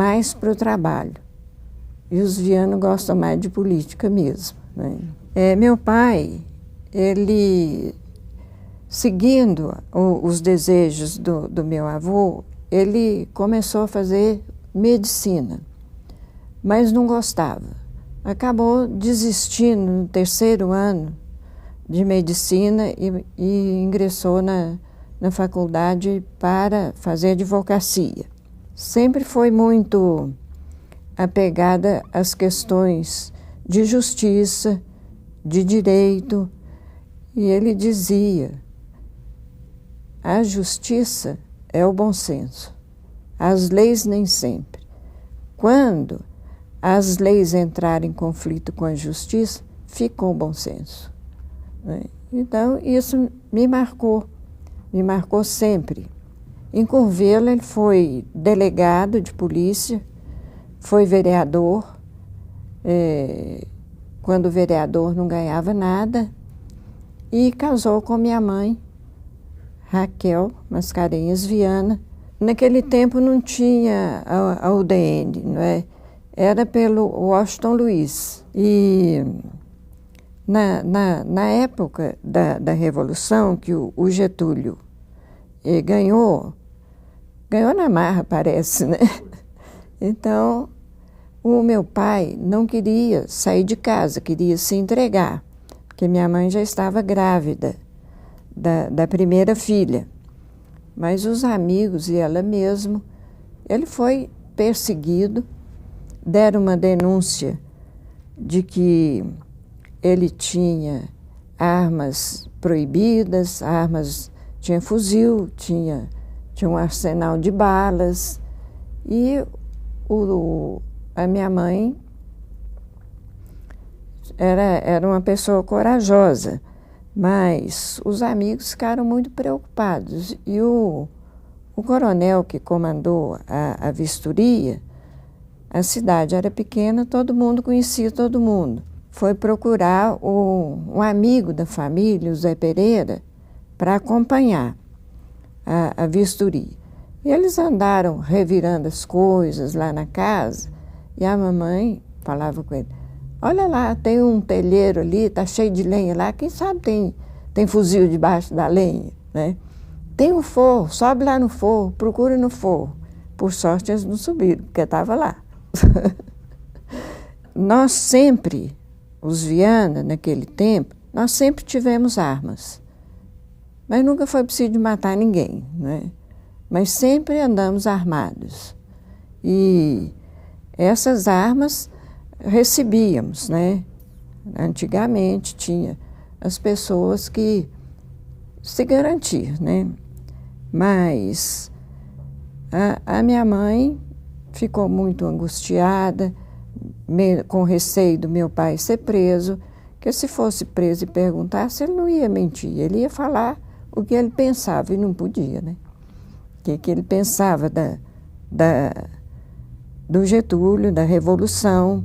mais para o trabalho. E os Viana gostam mais de política mesmo, né? Meu pai, ele, seguindo os desejos do meu avô, ele começou a fazer medicina, mas não gostava. Acabou desistindo no 3º ano de medicina e ingressou na faculdade para fazer advocacia. Sempre foi muito apegada às questões de justiça, de direito, e ele dizia: a justiça é o bom senso, as leis nem sempre. Quando as leis entrarem em conflito com a justiça, ficou o bom senso, né? Então, isso me marcou sempre. Em Curvelo, ele foi delegado de polícia, foi vereador, quando o vereador não ganhava nada, e casou com minha mãe, Raquel Mascarenhas Viana. Naquele tempo não tinha a UDN, não é? Era pelo Washington Luiz. E na época da Revolução, que o Getúlio ganhou na marra, parece, né? Então, o meu pai não queria sair de casa, queria se entregar, porque minha mãe já estava grávida da primeira filha. Mas os amigos e ela mesmo, ele foi perseguido, deram uma denúncia de que ele tinha armas proibidas, tinha fuzil, tinha um arsenal de balas, e a minha mãe era uma pessoa corajosa, mas os amigos ficaram muito preocupados. E o coronel que comandou a vistoria, a cidade era pequena, todo mundo conhecia todo mundo. Foi procurar um amigo da família, o Zé Pereira, para acompanhar a vistoria. E eles andaram revirando as coisas lá na casa, e a mamãe falava com ele: olha lá, tem um telheiro ali, está cheio de lenha lá, quem sabe tem fuzil debaixo da lenha, né? Tem um forro, sobe lá no forro, procura no forro. Por sorte eles não subiram, porque estava lá. Nós sempre, os Viana, naquele tempo, nós sempre tivemos armas. Mas nunca foi preciso de matar ninguém, né? Mas sempre andamos armados. E essas armas recebíamos, né? Antigamente tinha as pessoas que se garantiam, né? Mas a minha mãe ficou muito angustiada, com receio do meu pai ser preso, que se fosse preso e perguntasse, ele não ia mentir, ele ia falar o que ele pensava e não podia, né? O que ele pensava do Getúlio, da Revolução.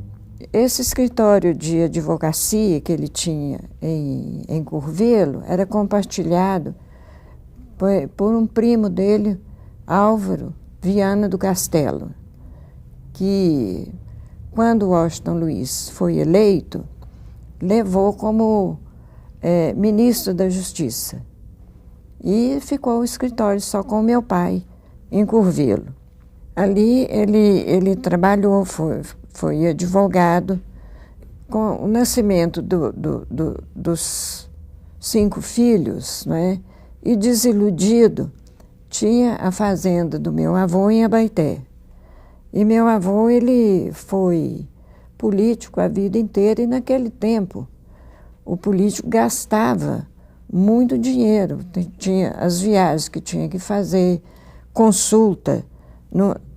Esse escritório de advocacia que ele tinha em Curvelo era compartilhado por um primo dele, Álvaro Viana do Castelo, que, quando Washington Luiz foi eleito, levou como ministro da Justiça. E ficou o escritório só com o meu pai, em Curvelo. Ali ele trabalhou, foi advogado. Com o nascimento dos 5 filhos, né, e desiludido, tinha a fazenda do meu avô em Abaeté. E meu avô, ele foi político a vida inteira, e naquele tempo o político gastava muito dinheiro. Tinha as viagens que tinha que fazer, consulta,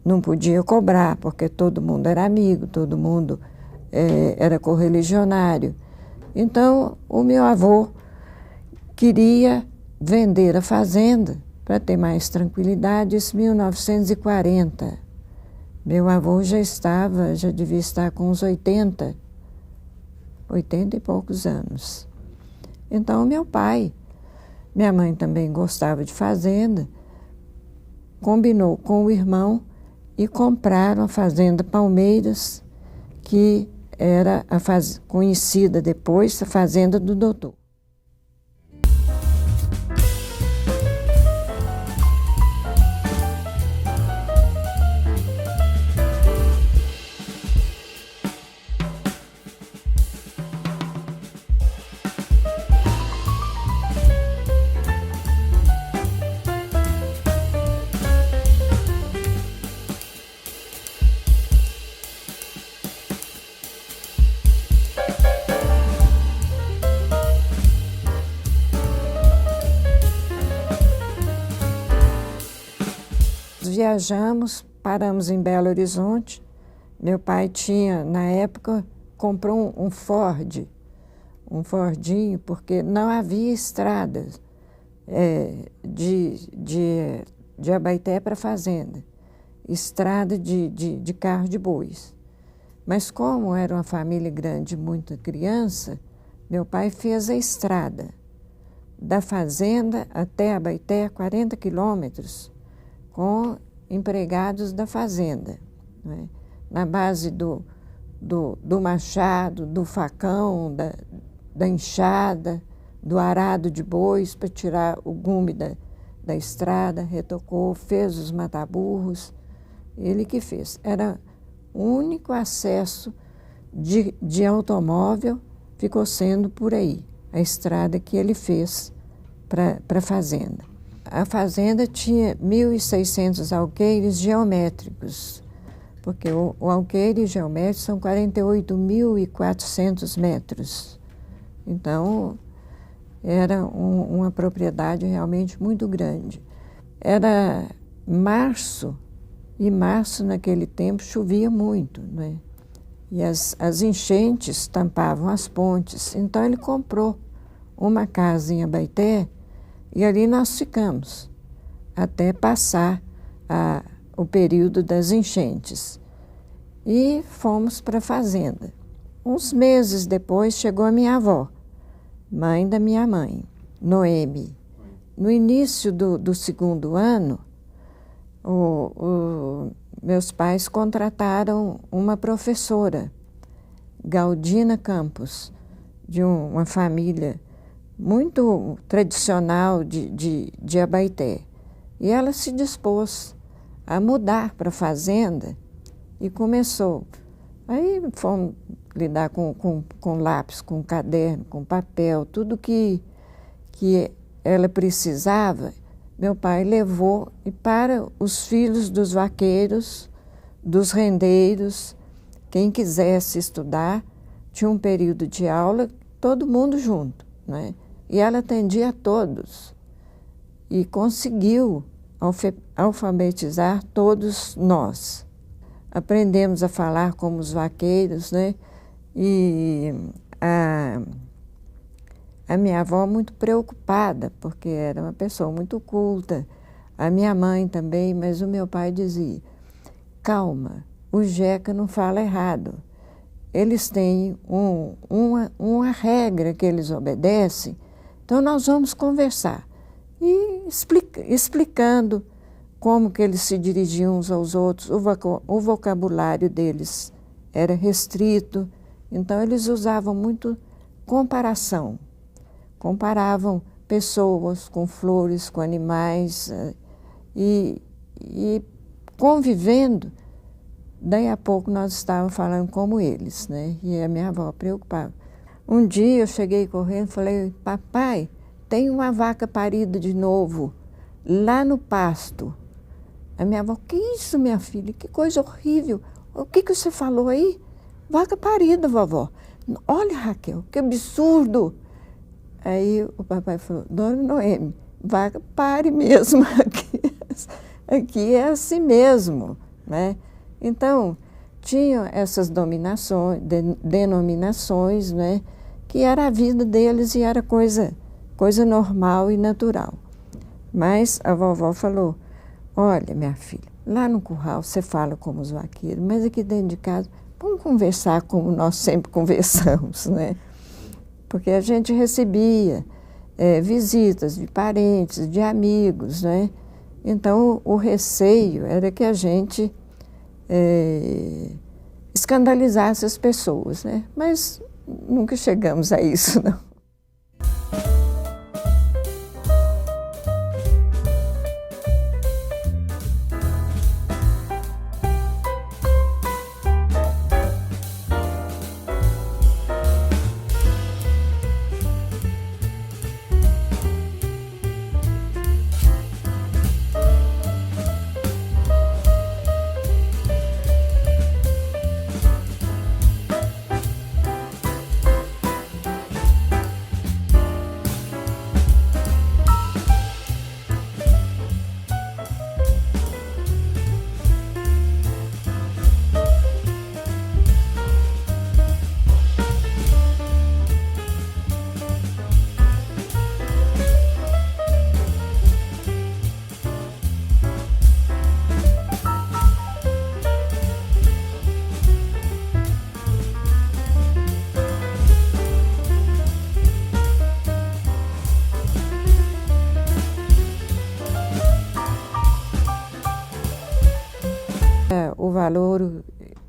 não podia cobrar, porque todo mundo era amigo, todo mundo era correligionário. Então, o meu avô queria vender a fazenda para ter mais tranquilidade, isso em 1940. Meu avô já devia estar com uns 80 e poucos anos. Então, minha mãe também gostava de fazenda, combinou com o irmão e compraram a Fazenda Palmeiras, que era conhecida depois a Fazenda do Doutor. Viajamos, paramos em Belo Horizonte. Meu pai tinha, na época, comprou um Fordinho, porque não havia estradas de Abaeté para a fazenda, estrada de carro de bois. Mas como era uma família grande, muita criança, meu pai fez a estrada da fazenda até Abaeté, 40 quilômetros, com empregados da fazenda, né? Na base do machado, do facão, da enxada, do arado de bois para tirar o gume da estrada, retocou, fez os mataburros, ele que fez. Era o único acesso de automóvel, ficou sendo por aí, a estrada que ele fez para a fazenda. A fazenda tinha 1.600 alqueires geométricos, porque o alqueire geométrico são 48.400 metros. Então, era uma propriedade realmente muito grande. Era março, e março naquele tempo chovia muito, né? E as enchentes tampavam as pontes. Então, ele comprou uma casa em Abaeté, e ali nós ficamos, até passar o período das enchentes. E fomos para a fazenda. Uns meses depois chegou a minha avó, mãe da minha mãe, Noemi. No início do segundo ano, meus pais contrataram uma professora, Galdina Campos, de uma família muito tradicional de Abaeté. E ela se dispôs a mudar para a fazenda e começou. Aí fomos lidar com lápis, com caderno, com papel, tudo que ela precisava. Meu pai levou, e para os filhos dos vaqueiros, dos rendeiros, quem quisesse estudar, tinha um período de aula, todo mundo junto, né? E ela atendia a todos e conseguiu alfabetizar todos nós. Aprendemos a falar como os vaqueiros, né? E a minha avó muito preocupada, porque era uma pessoa muito culta, a minha mãe também, mas o meu pai dizia: calma, o Jeca não fala errado. Eles têm uma regra que eles obedecem, então nós vamos conversar. E explicando como que eles se dirigiam uns aos outros, o vocabulário deles era restrito, então eles usavam muito comparação. Comparavam pessoas com flores, com animais, e convivendo. Daí a pouco nós estávamos falando como eles, né? E a minha avó preocupada. Um dia eu cheguei correndo e falei: papai, tem uma vaca parida de novo, lá no pasto. A minha avó: que isso, minha filha? Que coisa horrível. O que você falou aí? Vaca parida, vovó. Olha, Raquel, que absurdo. Aí o papai falou: dona Noemi, vaca pare mesmo aqui. Aqui é assim mesmo, né? Então, tinham essas denominações, né, que era a vida deles e era coisa normal e natural. Mas a vovó falou: olha, minha filha, lá no curral você fala como os vaqueiros, mas aqui dentro de casa, vamos conversar como nós sempre conversamos, né? Porque a gente recebia visitas de parentes, de amigos, né? Então, o receio era que a gente escandalizasse as pessoas, né? Mas nunca chegamos a isso, não. O valor,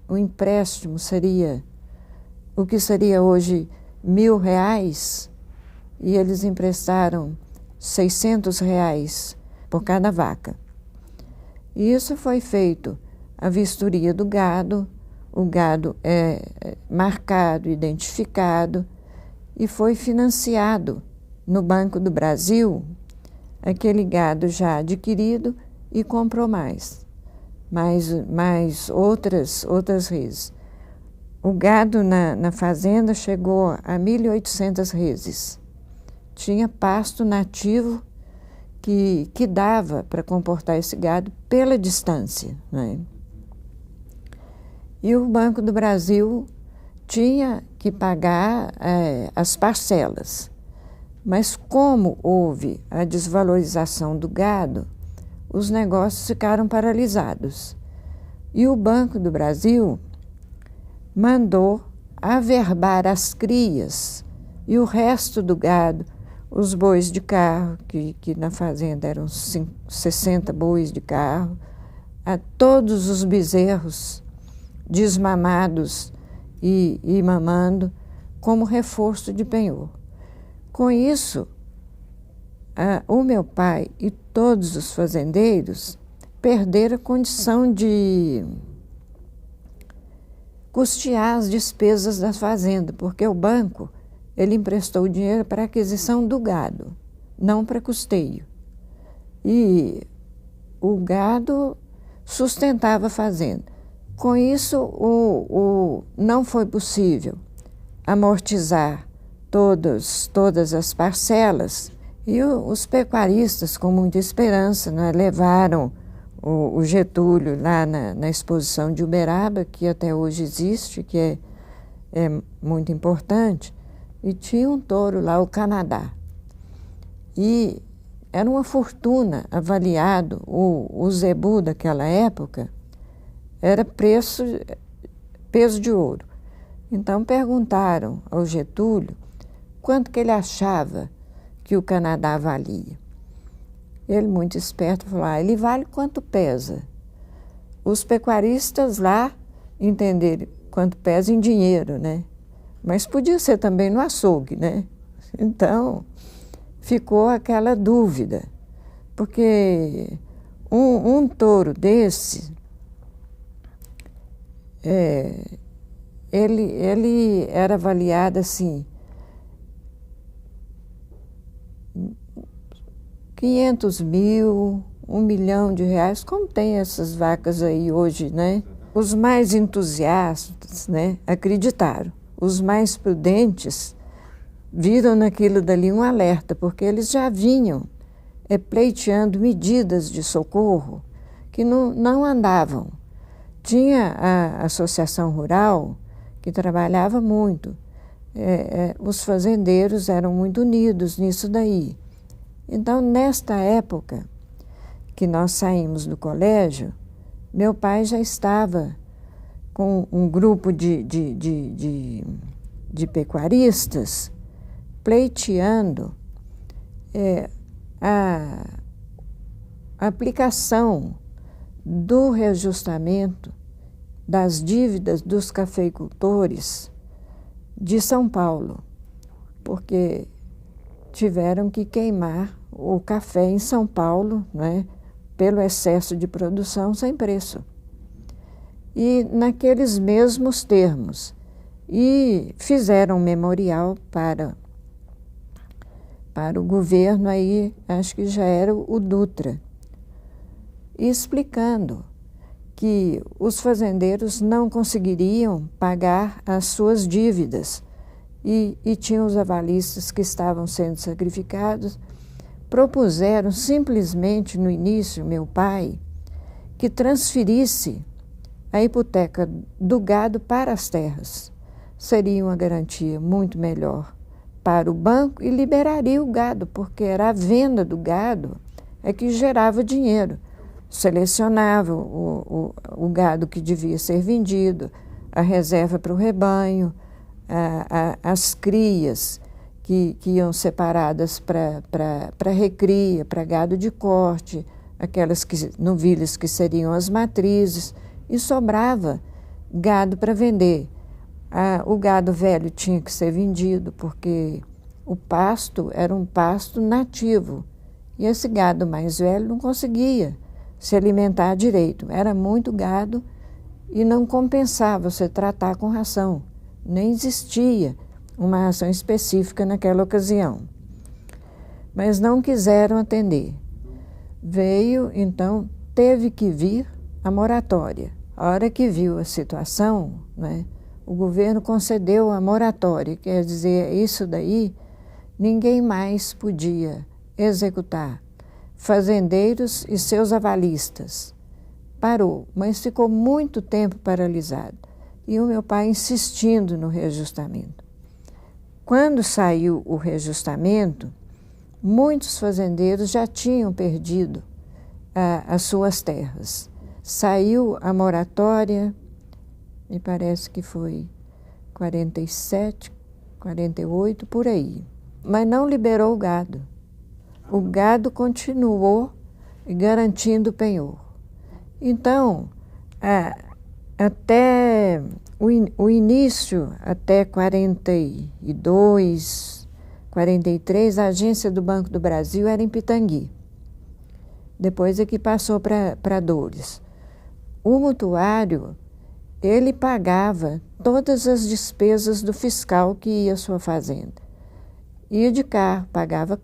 o empréstimo seria o que seria hoje R$1.000, e eles emprestaram R$600 por cada vaca. E isso foi feito a vistoria do gado, o gado é marcado, identificado, e foi financiado no Banco do Brasil aquele gado já adquirido e comprou mais outras reses. O gado na fazenda chegou a 1.800 reses. Tinha pasto nativo que dava para comportar esse gado pela distância, né? E o Banco do Brasil tinha que pagar as parcelas. Mas como houve a desvalorização do gado, os negócios ficaram paralisados. E o Banco do Brasil mandou averbar as crias e o resto do gado, os bois de carro, que na fazenda eram 60 bois de carro, a todos os bezerros desmamados e mamando, como reforço de penhor. Com isso, o meu pai e todos os fazendeiros perderam a condição de custear as despesas da fazenda, porque o banco ele emprestou o dinheiro para a aquisição do gado, não para custeio. E o gado sustentava a fazenda. Com isso, não foi possível amortizar todas as parcelas, e os pecuaristas, com muita esperança, né, levaram o Getúlio lá na exposição de Uberaba, que até hoje existe, que é muito importante, e tinha um touro lá, o Canadá. E era uma fortuna avaliado, o zebu daquela época era peso de ouro. Então perguntaram ao Getúlio quanto que ele achava que o Canadá valia. Ele, muito esperto, falou, ele vale quanto pesa. Os pecuaristas lá entenderam quanto pesa em dinheiro, né? Mas podia ser também no açougue, né? Então, ficou aquela dúvida, porque um touro desse, ele era avaliado assim, 500 mil, R$1 milhão, como tem essas vacas aí hoje, né? Os mais entusiastas, né, acreditaram. Os mais prudentes viram naquilo dali um alerta, porque eles já vinham pleiteando medidas de socorro que não andavam. Tinha a Associação Rural, que trabalhava muito. Os fazendeiros eram muito unidos nisso daí. Então, nesta época que nós saímos do colégio, meu pai já estava com um grupo de pecuaristas pleiteando a aplicação do reajustamento das dívidas dos cafeicultores de São Paulo, porque tiveram que queimar o café em São Paulo, né, pelo excesso de produção sem preço. E naqueles mesmos termos. E fizeram um memorial para o governo, aí acho que já era o Dutra, explicando que os fazendeiros não conseguiriam pagar as suas dívidas e tinham os avalistas que estavam sendo sacrificados. Propuseram simplesmente no início, meu pai, que transferisse a hipoteca do gado para as terras. Seria uma garantia muito melhor para o banco e liberaria o gado, porque era a venda do gado é que gerava dinheiro. Selecionava o gado que devia ser vendido, a reserva para o rebanho, as crias que iam separadas para recria, para gado de corte, aquelas novilhas que seriam as matrizes, e sobrava gado para vender. O gado velho tinha que ser vendido, porque o pasto era um pasto nativo, e esse gado mais velho não conseguia se alimentar direito. Era muito gado e não compensava você tratar com ração, nem existia uma ração específica naquela ocasião. Mas não quiseram atender. Veio, então, teve que vir a moratória. A hora que viu a situação, né, o governo concedeu a moratória, quer dizer, isso daí ninguém mais podia executar. Fazendeiros e seus avalistas. Parou, mas ficou muito tempo paralisado. E o meu pai insistindo no reajustamento. Quando saiu o reajustamento, muitos fazendeiros já tinham perdido as suas terras. Saiu a moratória, me parece que foi 47, 48, por aí. Mas não liberou o gado. O gado continuou garantindo o penhor. Então, até o início, até 42, 43, a agência do Banco do Brasil era em Pitangui. Depois é que passou para Dores. O mutuário, ele pagava todas as despesas do fiscal que ia à sua fazenda. Ia de carro, pagava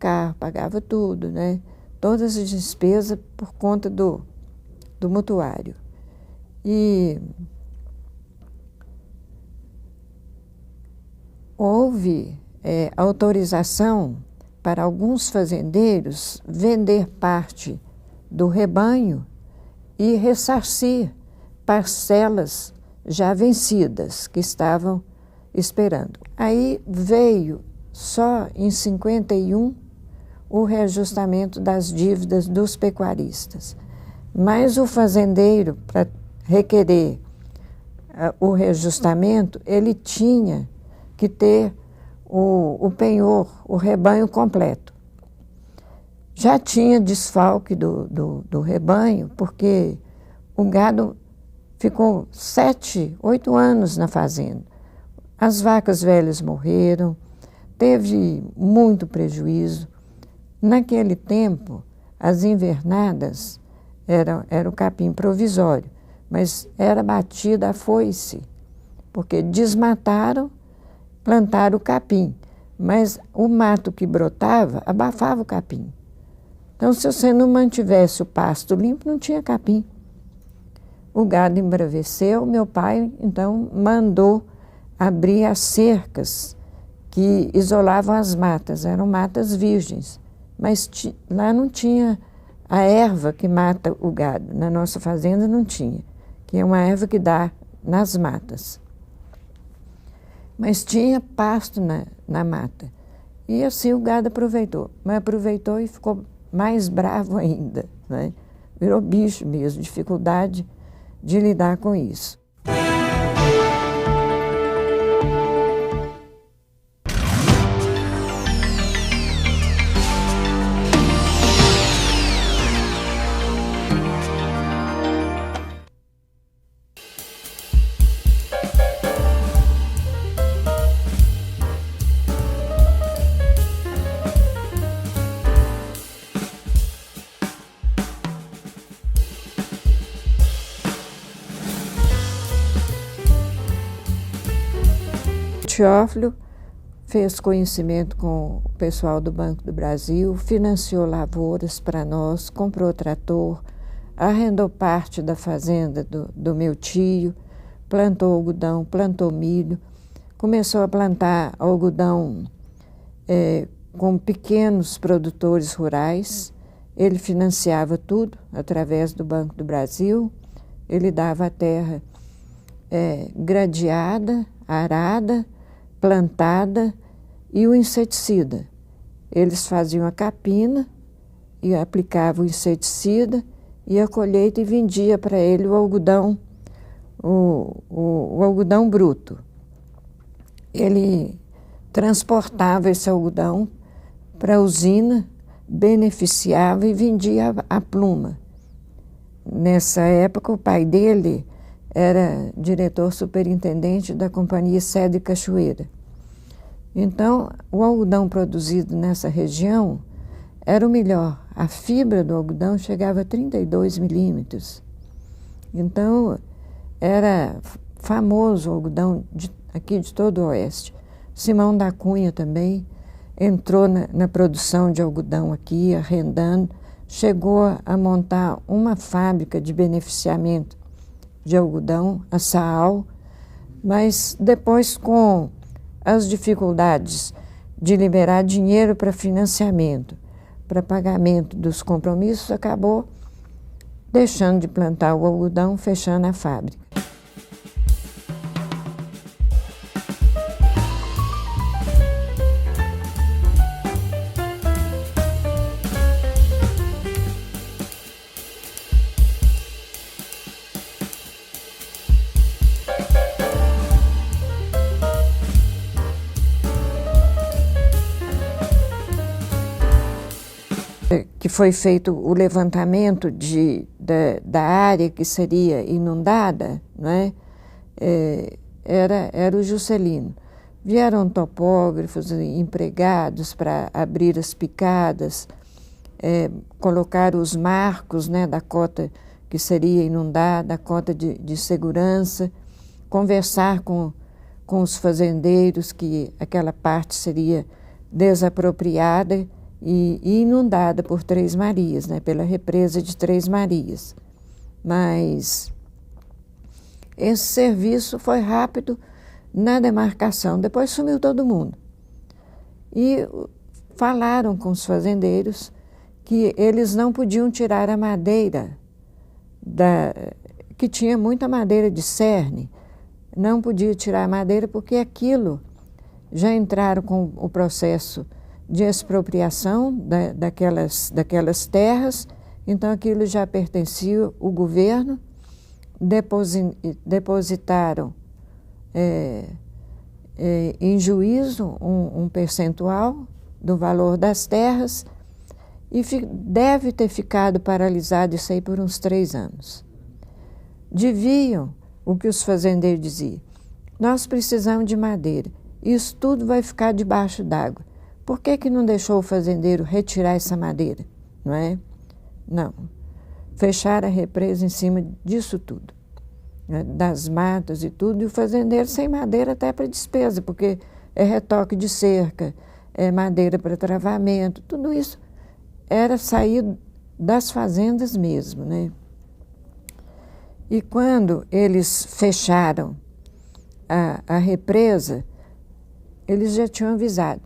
tudo, né? Todas as despesas por conta do mutuário. E houve autorização para alguns fazendeiros vender parte do rebanho e ressarcir parcelas já vencidas que estavam esperando. Aí veio só em 51 o reajustamento das dívidas dos pecuaristas. Mas o fazendeiro, para requerer o reajustamento, ele tinha que ter o penhor, o rebanho completo. Já tinha desfalque do rebanho, porque o gado ficou 7, 8 anos na fazenda. As vacas velhas morreram, teve muito prejuízo. Naquele tempo, as invernadas era o capim provisório, mas era batida a foice, porque desmataram, plantaram o capim, mas o mato que brotava abafava o capim. Então, se você não mantivesse o pasto limpo, não tinha capim. O gado embraveceu, meu pai, então, mandou abrir as cercas que isolavam as matas, eram matas virgens, mas lá não tinha a erva que mata o gado, na nossa fazenda não tinha, que é uma erva que dá nas matas. Mas tinha pasto na mata. E assim o gado aproveitou, mas aproveitou e ficou mais bravo ainda, né? Virou bicho mesmo, dificuldade de lidar com isso. Teófilo fez conhecimento com o pessoal do Banco do Brasil, financiou lavouras para nós, comprou trator, arrendou parte da fazenda do meu tio, plantou algodão, plantou milho, começou a plantar algodão com pequenos produtores rurais. Ele financiava tudo através do Banco do Brasil, ele dava a terra gradeada, arada, plantada e o inseticida. Eles faziam a capina e aplicavam o inseticida e a colheita e vendia para ele o algodão, o algodão bruto. Ele transportava esse algodão para a usina, beneficiava e vendia a pluma. Nessa época, o pai dele era diretor superintendente da Companhia Cedro Cachoeira. Então, o algodão produzido nessa região era o melhor. A fibra do algodão chegava a 32 milímetros. Então, era famoso o algodão aqui de todo o Oeste. Simão da Cunha também entrou na produção de algodão aqui, arrendando, chegou a montar uma fábrica de beneficiamento de algodão, a Saal, mas depois, com as dificuldades de liberar dinheiro para financiamento, para pagamento dos compromissos, acabou deixando de plantar o algodão, fechando a fábrica. Que foi feito o levantamento da área que seria inundada, não é? Era o Juscelino. Vieram topógrafos, empregados para abrir as picadas, colocar os marcos, né, da cota que seria inundada, a cota de segurança, conversar com os fazendeiros que aquela parte seria desapropriada e inundada por Três Marias, né, pela represa de Três Marias. Mas esse serviço foi rápido na demarcação, depois sumiu todo mundo. E falaram com os fazendeiros que eles não podiam tirar a madeira, que tinha muita madeira de cerne, não podia tirar a madeira porque aquilo já entraram com o processo de expropriação daquelas terras, então aquilo já pertencia ao governo, depositaram em juízo um percentual do valor das terras e deve ter ficado paralisado isso aí por uns 3 anos. Deviam o que os fazendeiros diziam: nós precisamos de madeira, isso tudo vai ficar debaixo d'água. Por que não deixou o fazendeiro retirar essa madeira? Não é? Não. Fecharam a represa em cima disso tudo, né? Das matas e tudo, e o fazendeiro sem madeira até para despesa, porque é retoque de cerca, é madeira para travamento, tudo isso era sair das fazendas mesmo, né? E quando eles fecharam a represa, eles já tinham avisado: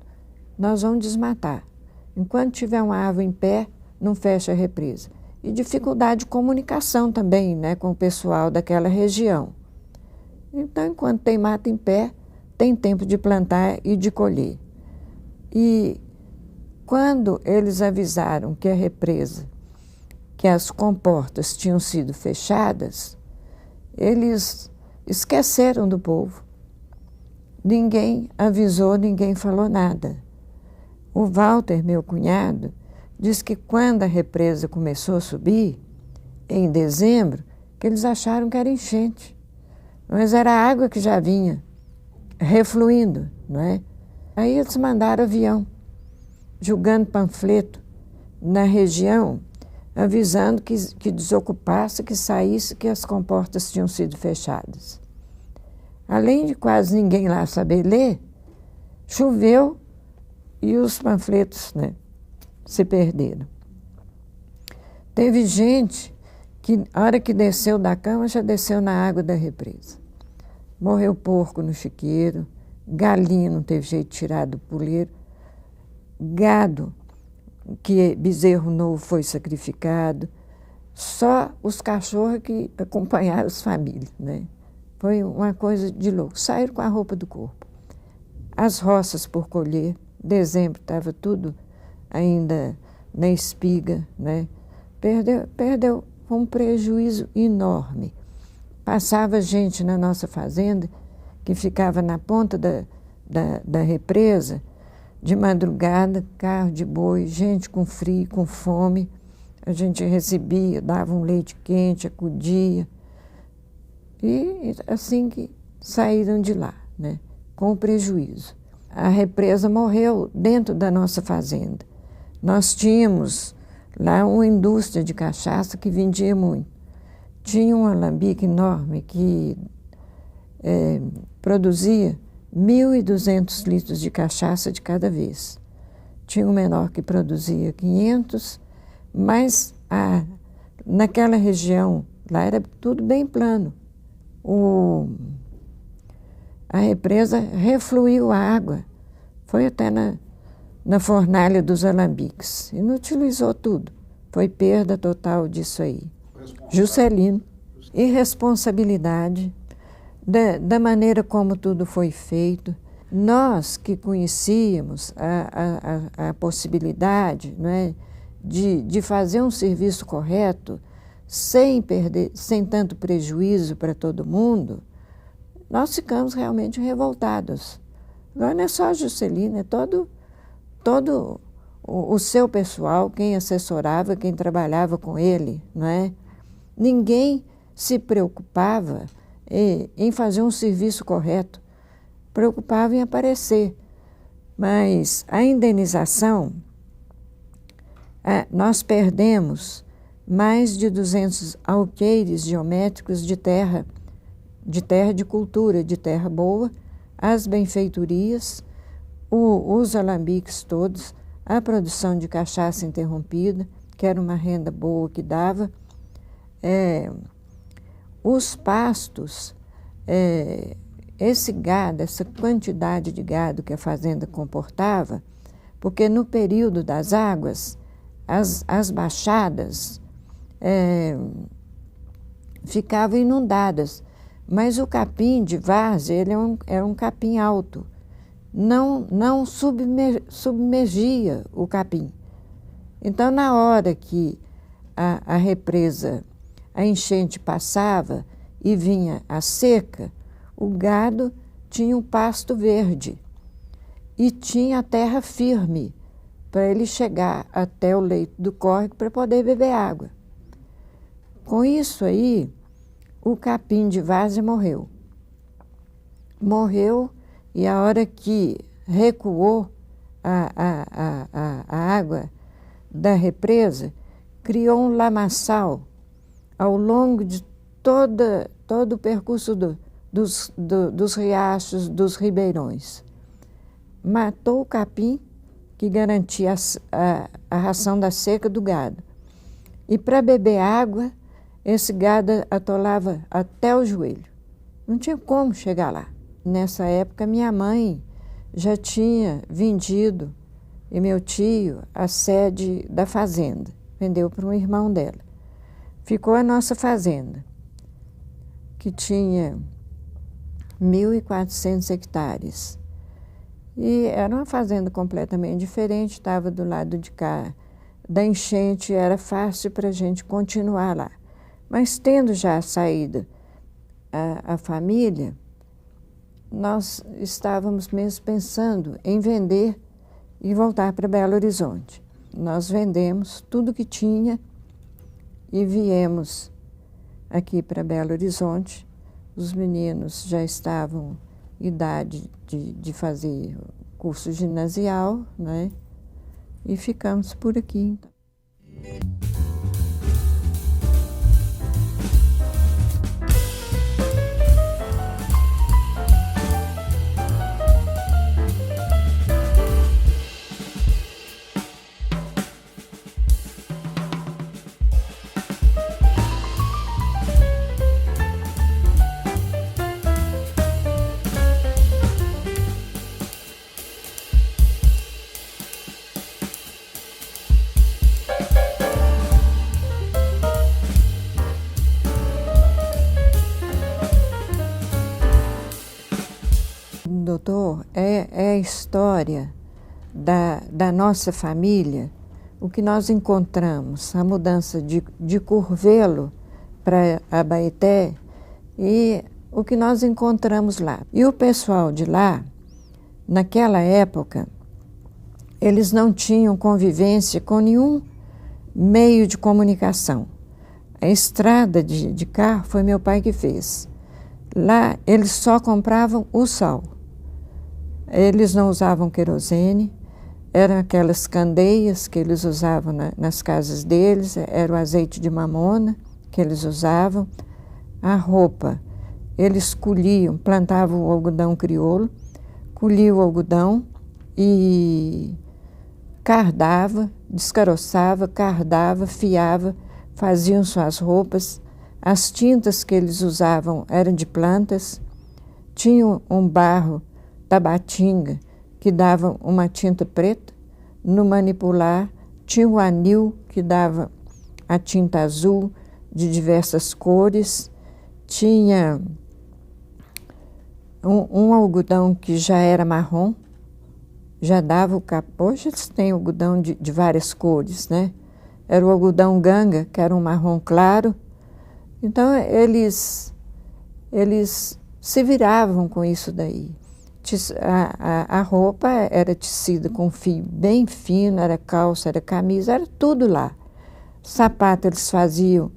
nós vamos desmatar. Enquanto tiver uma árvore em pé, não fecha a represa. E dificuldade de comunicação também, né, com o pessoal daquela região. Então, enquanto tem mata em pé, tem tempo de plantar e de colher. E quando eles avisaram que a represa, que as comportas tinham sido fechadas, eles esqueceram do povo. Ninguém avisou, ninguém falou nada. O Walter, meu cunhado, diz que quando a represa começou a subir, em dezembro, que eles acharam que era enchente. Mas era a água que já vinha refluindo, não é? Aí eles mandaram avião, jogando panfleto na região, avisando que desocupasse, que saísse, que as comportas tinham sido fechadas. além de quase ninguém lá saber ler, choveu e os panfletos, né, se perderam. Teve gente que, a hora que desceu da cama, já desceu na água da represa. Morreu porco no chiqueiro, galinha não teve jeito de tirar do puleiro, gado, que bezerro novo foi sacrificado, só os cachorros que acompanharam as famílias, né? Foi uma coisa de louco. Saíram com a roupa do corpo. As roças por colher, dezembro estava tudo ainda na espiga, né? Perdeu um prejuízo enorme. Passava gente na nossa fazenda que ficava na ponta da represa, de madrugada, carro de boi, gente com frio, com fome. A gente recebia, dava um leite quente, acudia. E assim que saíram de lá, né, com prejuízo. A represa morreu dentro da nossa fazenda. Nós tínhamos lá uma indústria de cachaça que vendia muito. Tinha um alambique enorme que produzia 1.200 litros de cachaça de cada vez. Tinha um menor que produzia 500, mas naquela região, lá era tudo bem plano. A represa refluiu a água, foi até na fornalha dos alambiques, inutilizou tudo. Foi perda total disso aí. Juscelino. Irresponsabilidade da maneira como tudo foi feito. Nós que conhecíamos a possibilidade, não é, de fazer um serviço correto, sem tanto prejuízo para todo mundo, nós ficamos realmente revoltados. Agora não é só a Juscelino, é todo o seu pessoal, quem assessorava, quem trabalhava com ele, não é? Ninguém se preocupava em fazer um serviço correto, preocupava em aparecer. Mas a indenização, nós perdemos mais de 200 alqueires geométricos de terra de cultura, de terra boa, as benfeitorias, os alambiques todos, a produção de cachaça interrompida, que era uma renda boa que dava, os pastos, esse gado, essa quantidade de gado que a fazenda comportava, porque no período das águas, as baixadas ficavam inundadas, mas o capim de várzea, ele é um capim alto, não submergia o capim. Então, na hora que a represa, a enchente passava e vinha a seca, o gado tinha um pasto verde e tinha a terra firme para ele chegar até o leito do córrego para poder beber água. Com isso aí, o capim de várzea morreu. Morreu e a hora que recuou a água da represa, criou um lamaçal ao longo de todo o percurso dos riachos, dos ribeirões. Matou o capim, que garantia a ração da seca do gado. E para beber água, esse gado atolava até o joelho. Não tinha como chegar lá. Nessa época, minha mãe já tinha vendido, e meu tio, a sede da fazenda. Vendeu para um irmão dela. Ficou a nossa fazenda, que tinha 1.400 hectares. E era uma fazenda completamente diferente, estava do lado de cá da enchente, era fácil para a gente continuar lá. Mas tendo já saído a família, nós estávamos mesmo pensando em vender e voltar para Belo Horizonte. Nós vendemos tudo que tinha e viemos aqui para Belo Horizonte. Os meninos já estavam em idade de fazer curso ginasial, né? E ficamos por aqui. é a história da nossa família, o que nós encontramos, a mudança de Curvelo para Abaeté e o que nós encontramos lá. E o pessoal de lá, naquela época, eles não tinham convivência com nenhum meio de comunicação. A estrada de carro foi meu pai que fez. Lá eles só compravam o sal. Eles não usavam querosene, eram aquelas candeias que eles usavam nas casas deles, era o azeite de mamona que eles usavam. A roupa, eles colhiam, plantavam o algodão crioulo, colhiam o algodão e cardava, descaroçava, cardava, fiava, faziam suas roupas. As tintas que eles usavam eram de plantas. Tinham um barro Tabatinga, que dava uma tinta preta. No manipular, tinha o anil, que dava a tinta azul, de diversas cores. Tinha um algodão que já era marrom, já dava o capô. Hoje eles têm algodão de várias cores, né? Era o algodão ganga, que era um marrom claro. Então, eles se viravam com isso daí. A roupa era tecida com fio bem fino, era calça, era camisa, era tudo lá. Sapato eles faziam,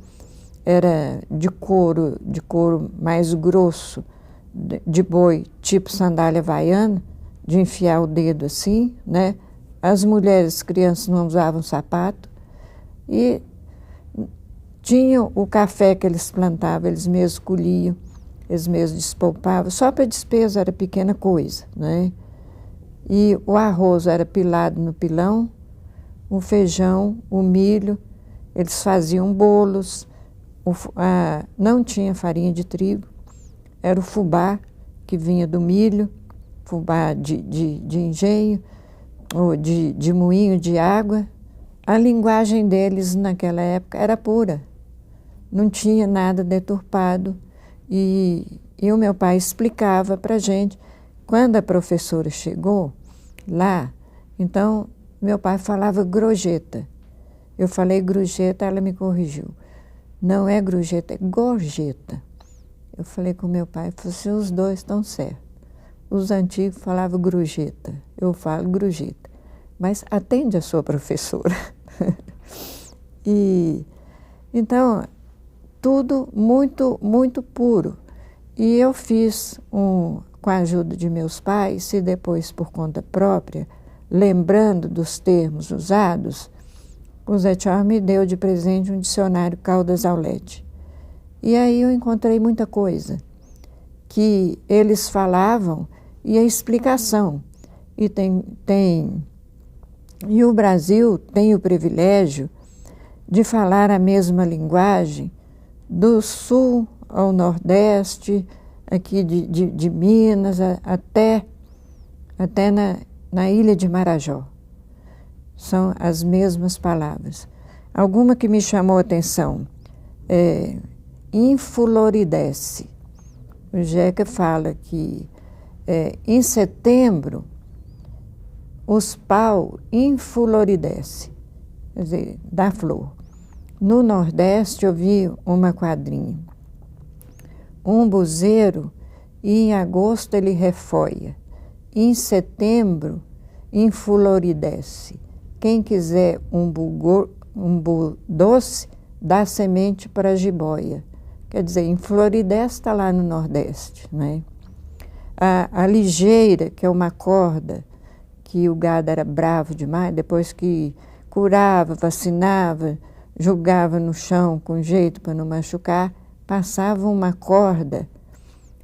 era de couro mais grosso, de boi, tipo sandália havaiana, de enfiar o dedo assim, né? As mulheres, crianças, não usavam sapato. E tinham o café que eles plantavam, eles mesmos colhiam, eles mesmos despolpavam. Só para despesa era pequena coisa, né? E o arroz era pilado no pilão, o feijão, o milho, eles faziam bolos, não tinha farinha de trigo, era o fubá que vinha do milho, fubá de engenho, ou de moinho de água. A linguagem deles naquela época era pura, não tinha nada deturpado. E o meu pai explicava para a gente. Quando a professora chegou lá, então meu pai falava grojeta. Eu falei grujeta, ela me corrigiu. Não é grujeta, é gorjeta. Eu falei com meu pai, falei assim, os dois estão certos. Os antigos falavam grujeta, eu falo grujeta. Mas atende a sua professora. E então, tudo muito, muito puro. E eu fiz, com a ajuda de meus pais, e depois por conta própria, lembrando dos termos usados, o Zé Charles me deu de presente um dicionário Caldas Aulete. E aí eu encontrei muita coisa que eles falavam e a explicação. E o Brasil tem o privilégio de falar a mesma linguagem do sul ao nordeste, aqui de Minas, até na ilha de Marajó. São as mesmas palavras. Alguma que me chamou a atenção é infloridece. O Jeca fala que em setembro os pau infloridece, quer dizer, dá flor. No Nordeste eu vi uma quadrinha. Um buzeiro, e em agosto ele refoia. Em setembro, infloridece. Quem quiser um bu doce, dá semente para a jiboia. Quer dizer, infloridece está lá no Nordeste, né? A ligeira, que é uma corda, que o gado era bravo demais, depois que curava, vacinava, jogava no chão com jeito para não machucar, passava uma corda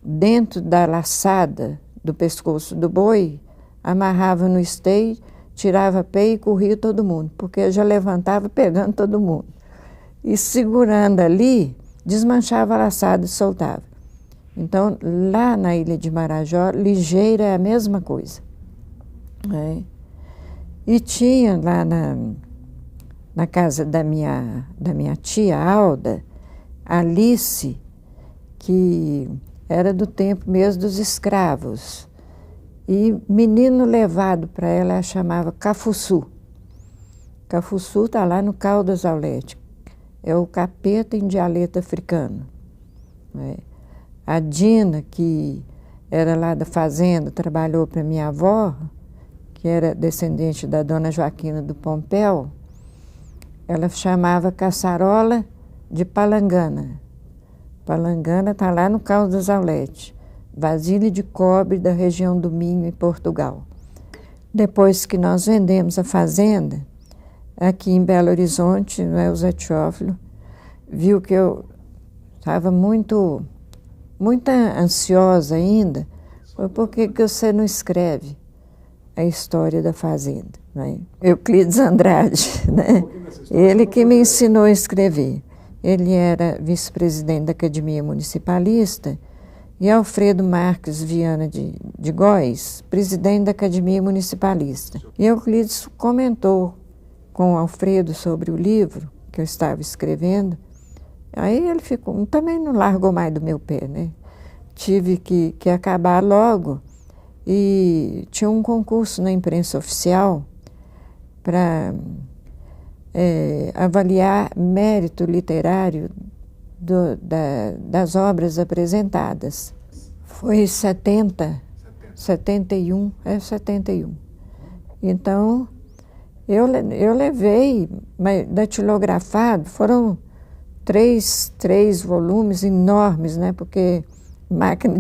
dentro da laçada do pescoço do boi, amarrava no esteio, tirava a peia e corria todo mundo, porque já levantava pegando todo mundo. E segurando ali, desmanchava a laçada e soltava. Então, lá na ilha de Marajó, ligeira é a mesma coisa. Né? E tinha lá na casa da minha tia Alda, Alice, que era do tempo mesmo dos escravos. E menino levado para ela chamava Cafuçu. Cafuçu está lá no Caldas Aulete. É o capeta em dialeto africano. Né? A Dina, que era lá da fazenda, trabalhou para minha avó, que era descendente da dona Joaquina do Pompéu, ela chamava Caçarola de Palangana. Palangana está lá no Caldas Aulete, vasilha de cobre da região do Minho, em Portugal. Depois que nós vendemos a fazenda, aqui em Belo Horizonte, né, o Zé Teófilo viu que eu estava muito ansiosa ainda. Por que você não escreve a história da fazenda? Né? Euclides Andrade, né? Ele que me ensinou a escrever. Ele era vice-presidente da Academia Municipalista e Alfredo Marques Viana de Góes, presidente da Academia Municipalista. E Euclides comentou com o Alfredo sobre o livro que eu estava escrevendo. Aí ele também não largou mais do meu pé, né? Tive que acabar logo e tinha um concurso na imprensa oficial para avaliar mérito literário das obras apresentadas. Foi 71. Então, eu levei, mas datilografado, foram três volumes enormes, né? Porque máquina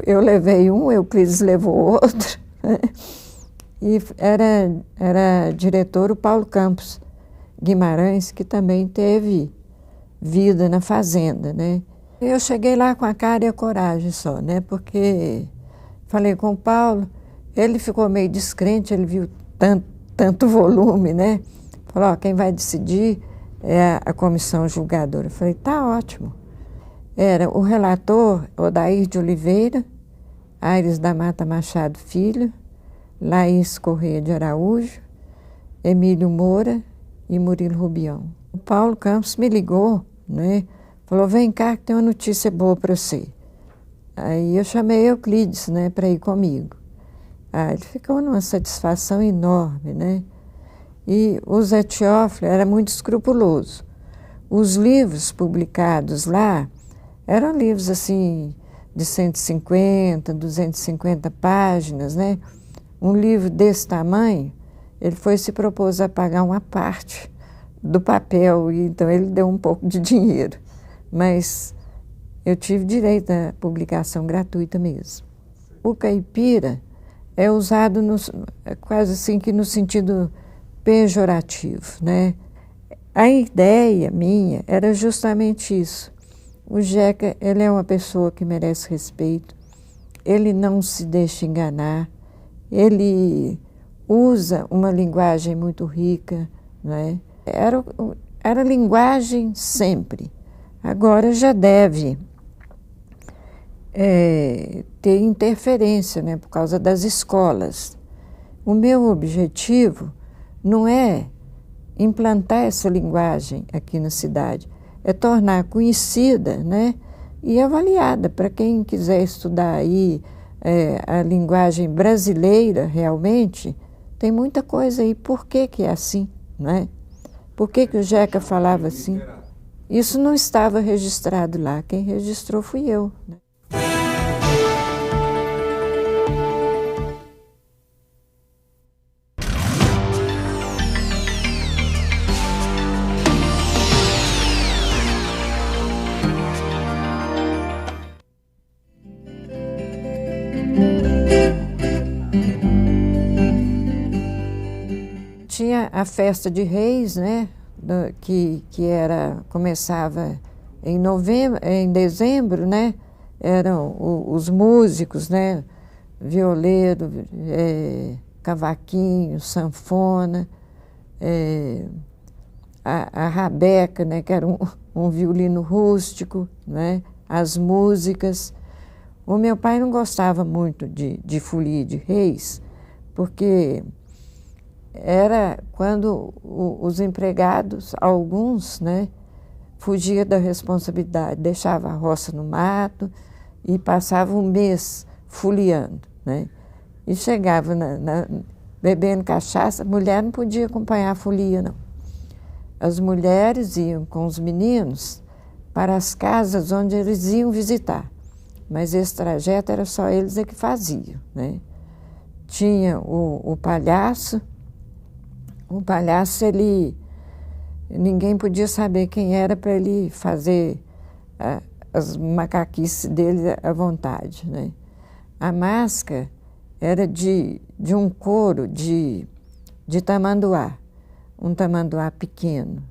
eu levei um, Euclides levou outro, né? E era diretor o Paulo Campos Guimarães, que também teve vida na fazenda, né? Eu cheguei lá com a cara e a coragem só, né? Porque falei com o Paulo, ele ficou meio descrente, ele viu tanto volume, né? Falou, ó, quem vai decidir é a comissão julgadora. Eu falei, tá ótimo. Era o relator Odair de Oliveira, Aires da Mata Machado Filho, Laís Correia de Araújo, Emílio Moura e Murilo Rubião. O Paulo Campos me ligou, né? Falou, vem cá que tem uma notícia boa para você. Aí eu chamei Euclides, né, para ir comigo. Ele ficou numa satisfação enorme, né? E o Zé Teófilo era muito escrupuloso. Os livros publicados lá eram livros assim de 150, 250 páginas, né? Um livro desse tamanho, ele se propôs a pagar uma parte do papel, e então ele deu um pouco de dinheiro. Mas eu tive direito à publicação gratuita mesmo. O caipira é usado quase assim que no sentido pejorativo, né? A ideia minha era justamente isso. O Jeca, ele é uma pessoa que merece respeito, ele não se deixa enganar, ele usa uma linguagem muito rica, né? Era linguagem sempre. Agora já deve ter interferência, né, por causa das escolas. O meu objetivo não é implantar essa linguagem aqui na cidade, é tornar conhecida, né, e avaliada para quem quiser estudar aí a linguagem brasileira realmente. Tem muita coisa aí. Por que é assim, né? Por que o Jeca falava assim? Isso não estava registrado lá. Quem registrou fui eu, né? Tinha a festa de Reis, né, que começava em dezembro, né, eram os músicos, né, violeiro, cavaquinho, sanfona, a rabeca, né, que era um violino rústico, né, as músicas. O meu pai não gostava muito de folia de Reis, porque era quando os empregados, alguns, né, fugiam da responsabilidade, deixavam a roça no mato e passavam um mês foliando. né? E chegava bebendo cachaça, a mulher não podia acompanhar a folia, não. As mulheres iam com os meninos para as casas onde eles iam visitar, mas esse trajeto era só eles que faziam, né? Tinha o palhaço, ninguém podia saber quem era para ele fazer as macaquices dele à vontade, né? A máscara era de um couro de tamanduá, um tamanduá pequeno.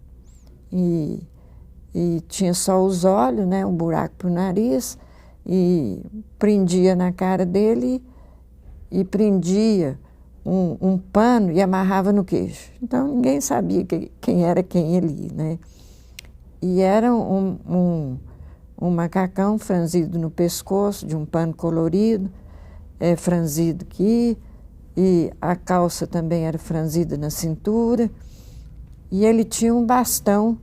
E tinha só os olhos, né, um buraco para o nariz, e prendia na cara dele e prendia um pano e amarrava no queixo. Então ninguém sabia quem era quem ali, né? E era um macacão franzido no pescoço, de um pano colorido, franzido aqui, e a calça também era franzida na cintura, e ele tinha um bastão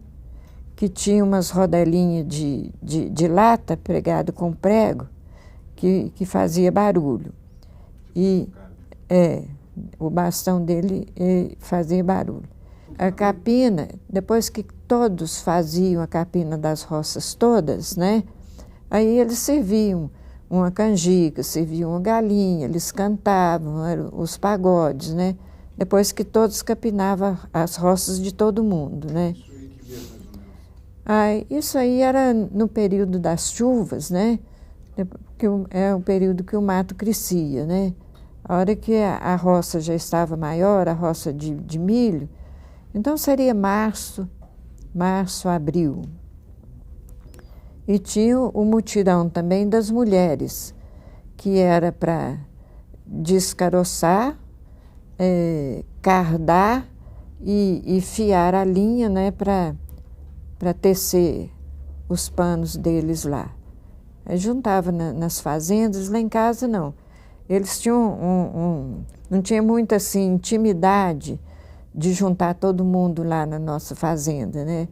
que tinha umas rodelinhas de lata pregado com prego que fazia barulho. E o bastão dele fazia barulho. A capina, depois que todos faziam a capina das roças todas, né? Aí eles serviam uma canjica, serviam uma galinha, eles cantavam, eram os pagodes, né? Depois que todos capinavam as roças de todo mundo, né? Isso aí era no período das chuvas, né? Que é o período que o mato crescia, né? A hora que a roça já estava maior, a roça de milho, então seria março, abril. E tinha o mutirão também das mulheres, que era para descaroçar, cardar e fiar a linha, né, para tecer os panos deles lá. Aí juntava nas fazendas, lá em casa não. Eles tinham não tinha muita assim, intimidade de juntar todo mundo lá na nossa fazenda, né?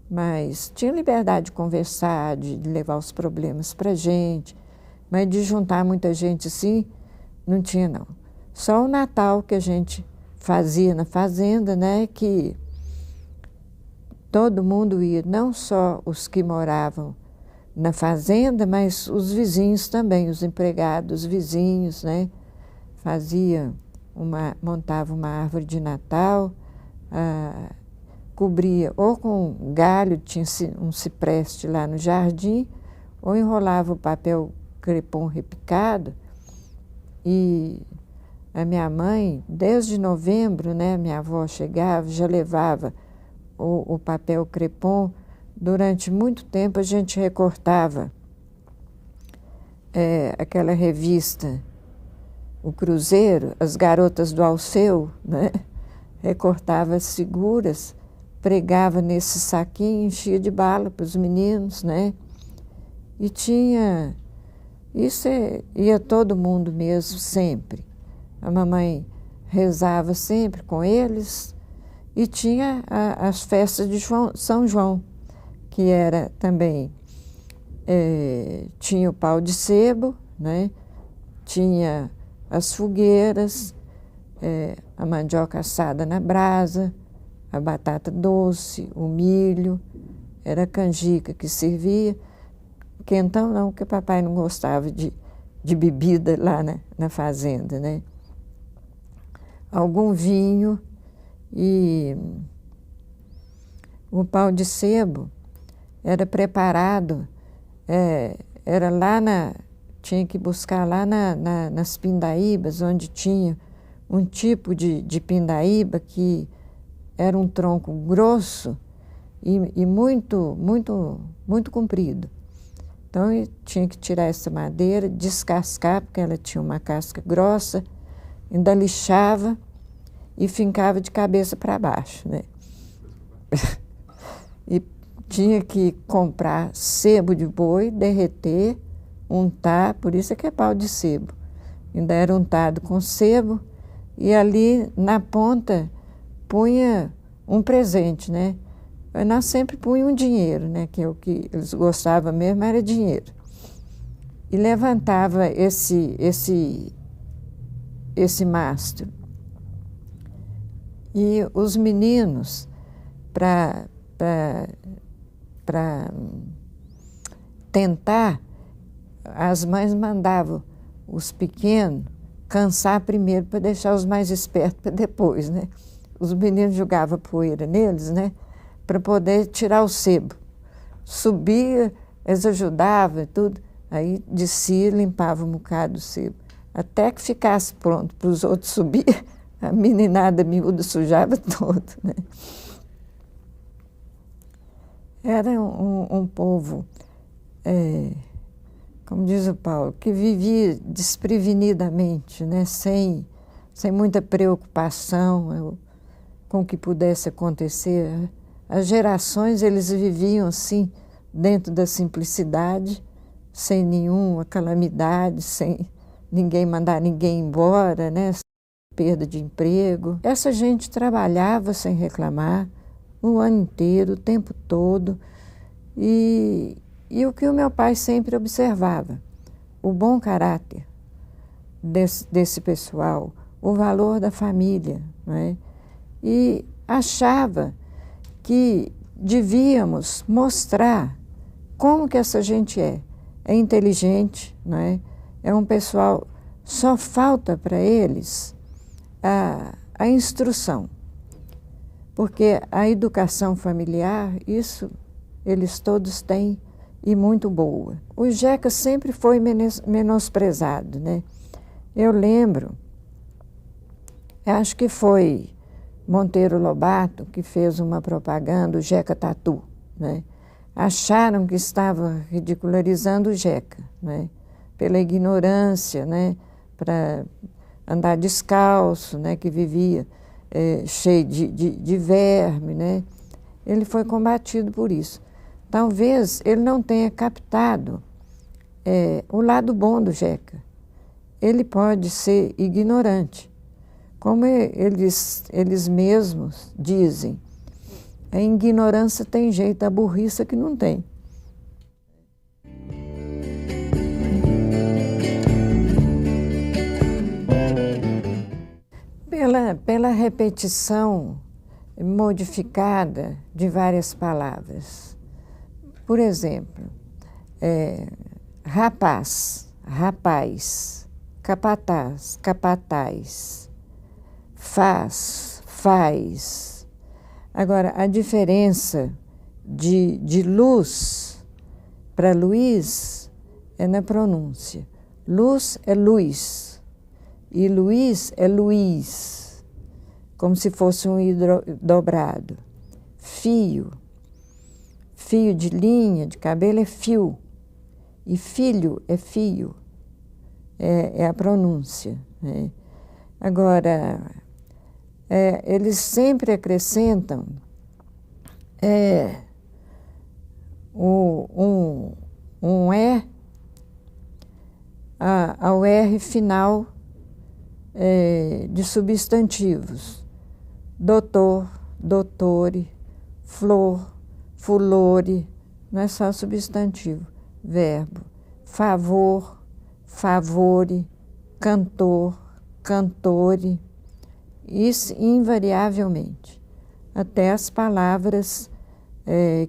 Mas tinha liberdade de conversar, de levar os problemas para a gente, mas de juntar muita gente assim, não tinha não. Só o Natal que a gente fazia na fazenda, né? Que todo mundo ia, não só os que moravam na fazenda, mas os vizinhos também, os empregados, os vizinhos, né? Montava uma árvore de Natal, cobria ou com galho, tinha um cipreste lá no jardim, ou enrolava o papel crepom repicado. E a minha mãe, desde novembro, né, minha avó chegava, já levava o papel crepom. Durante muito tempo a gente recortava aquela revista, o Cruzeiro, as garotas do Alceu, né? Recortava as figuras, pregava nesse saquinho, enchia de bala para os meninos, né? E tinha... ia todo mundo mesmo, sempre. A mamãe rezava sempre com eles e tinha as festas de São João, que era também... tinha o pau de sebo, né? Tinha as fogueiras, a mandioca assada na brasa, a batata doce, o milho, era a canjica que servia. Quentão não, porque papai não gostava de bebida lá na fazenda, né? Algum vinho e o pau de sebo era preparado, tinha que buscar lá nas pindaíbas, onde tinha um tipo de pindaíba que era um tronco grosso e muito, muito, muito comprido. Então, eu tinha que tirar essa madeira, descascar, porque ela tinha uma casca grossa, ainda lixava e fincava de cabeça para baixo, né? E tinha que comprar sebo de boi, derreter, untar, por isso é que é pau de sebo. Ainda era untado com sebo e ali na ponta punha um presente, né? Nós sempre punha um dinheiro, né? Que é o que eles gostavam mesmo, era dinheiro. E levantava esse esse mastro. E os meninos, para tentar, as mães mandavam os pequenos cansar primeiro para deixar os mais espertos para depois, né? Os meninos jogavam poeira neles, né? Para poder tirar o sebo. Subia, eles ajudavam e tudo, aí descia e limpava um bocado do sebo. Até que ficasse pronto para os outros subir, a meninada miúda sujava todo, né? Era um povo, como diz o Paulo, que vivia desprevenidamente, né? Sem muita preocupação com o que pudesse acontecer. As gerações, eles viviam assim, dentro da simplicidade, sem nenhuma calamidade, sem ninguém mandar ninguém embora, né? Perda de emprego. Essa gente trabalhava sem reclamar o ano inteiro, o tempo todo. E o que o meu pai sempre observava, o bom caráter desse pessoal, o valor da família, não é? E achava que devíamos mostrar como que essa gente é. É inteligente, não é? É um pessoal, só falta para eles a instrução, porque a educação familiar, isso eles todos têm, e muito boa. O Jeca sempre foi menosprezado, né? Eu lembro, acho que foi Monteiro Lobato que fez uma propaganda, o Jeca Tatu, né? Acharam que estava ridicularizando o Jeca, né? Pela ignorância, né? Para andar descalço, né? Que vivia cheio de verme, né? Ele foi combatido por isso. Talvez ele não tenha captado o lado bom do Jeca. Ele pode ser ignorante. Como eles mesmos dizem, a ignorância tem jeito, a burrice que não tem. Pela repetição modificada de várias palavras. Por exemplo, rapaz, rapaz, capataz, capataz, faz. Agora, a diferença de luz para Luiz é na pronúncia. Luz é luz e Luiz é Luiz, como se fosse um i dobrado. Fio de linha, de cabelo é fio, e filho é fio, é a pronúncia, né? Agora, eles sempre acrescentam um E ao R final de substantivos. Doutor, doutore, flor, fulore, não é só substantivo. Verbo. Favor, favore, cantor, cantore. Isso invariavelmente. Até as palavras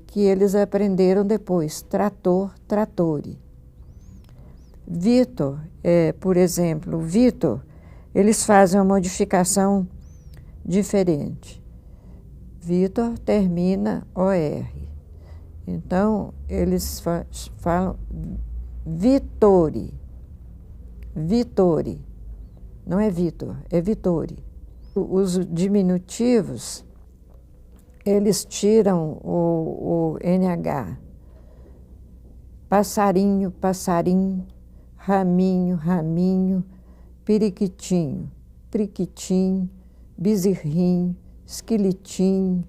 que eles aprenderam depois. Trator, tratore. Vitor, por exemplo, Vitor, eles fazem uma modificação diferente. Vitor termina OR. Então, eles falam Vitore. Vitore. Não é Vitor, é Vitore. Os diminutivos, eles tiram o NH. Passarinho, passarinho, raminho, raminho, periquitinho, priquitinho, bezerrinho, esquilitinho.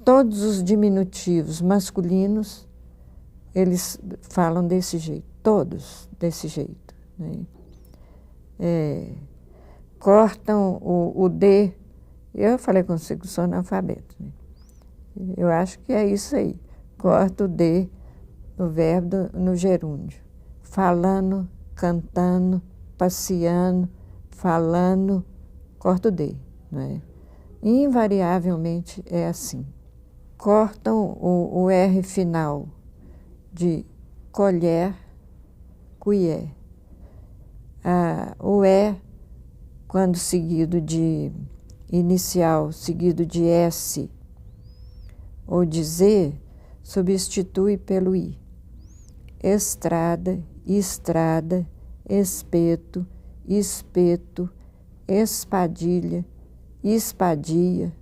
Todos os diminutivos masculinos, eles falam desse jeito, todos desse jeito, né? Cortam o D. Eu falei consigo, sou analfabeto, né? Eu acho que é isso aí. Corta o D no verbo no gerúndio. Falando, cantando, passeando, falando, corta o D, né? Invariavelmente é assim. Cortam o R final de colher, colher. O E, quando seguido de inicial, seguido de S ou de Z, substitui pelo I. Estrada, estrada, espeto, espeto, espadilha, espadia,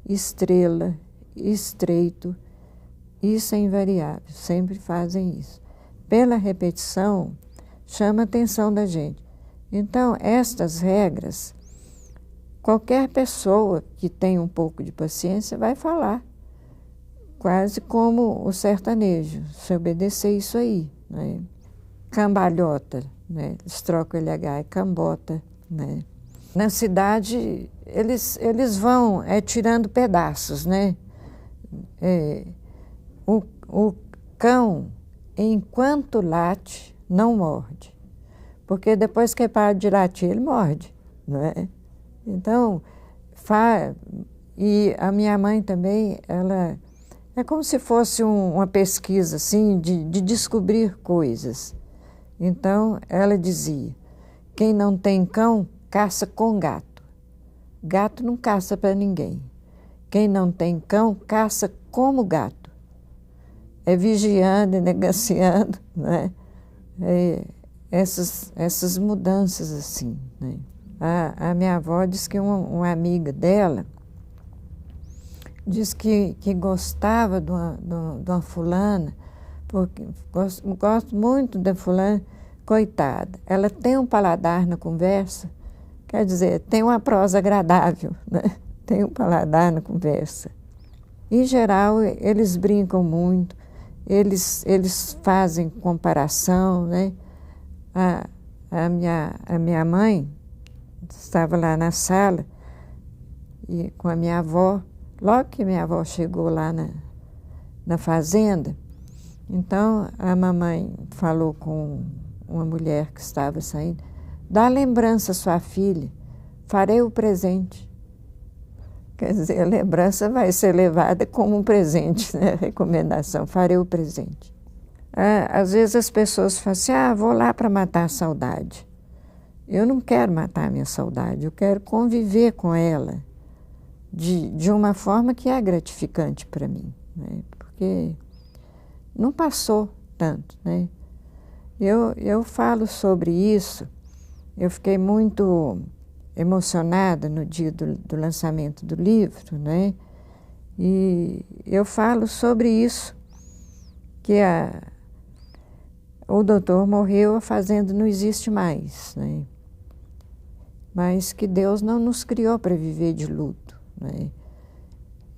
estrela, estreito. Isso é invariável, sempre fazem isso. Pela repetição, chama a atenção da gente. Então, estas regras, qualquer pessoa que tem um pouco de paciência vai falar, quase como o sertanejo, se obedecer isso aí, né? Cambalhota, né? Eles trocam LH, é cambota, né? Na cidade, eles vão tirando pedaços, né? O cão, enquanto late, não morde. Porque depois que para de latir, ele morde, não é? Então, e a minha mãe também, ela é como se fosse uma pesquisa, assim, de descobrir coisas. Então, ela dizia, quem não tem cão, caça com gato. Gato não caça para ninguém. Quem não tem cão, caça como gato. É vigiando e negaciando, né? Essas mudanças assim, né? A minha avó disse que uma amiga dela disse que gostava de uma fulana, porque gosto muito da fulana, coitada. Ela tem um paladar na conversa, quer dizer, tem uma prosa agradável, né? Tem um paladar na conversa. Em geral, eles brincam muito, eles fazem comparação, né? A minha mãe estava lá na sala e com a minha avó, logo que minha avó chegou lá na fazenda, então a mamãe falou com uma mulher que estava saindo, dá lembrança à sua filha, farei o presente. Quer dizer, a lembrança vai ser levada como um presente, né? Recomendação, farei o presente. Às vezes as pessoas falam assim, vou lá para matar a saudade. Eu não quero matar a minha saudade, eu quero conviver com ela de uma forma que é gratificante para mim, né? Porque não passou tanto, né? Eu falo sobre isso, eu fiquei muito emocionada no dia do lançamento do livro, né? E eu falo sobre isso, que o doutor morreu, a fazenda não existe mais, né? Mas que Deus não nos criou para viver de luto, né?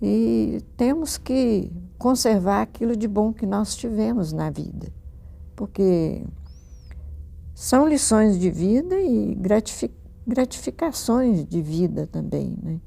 E temos que conservar aquilo de bom que nós tivemos na vida, porque são lições de vida e gratificações de vida também, né?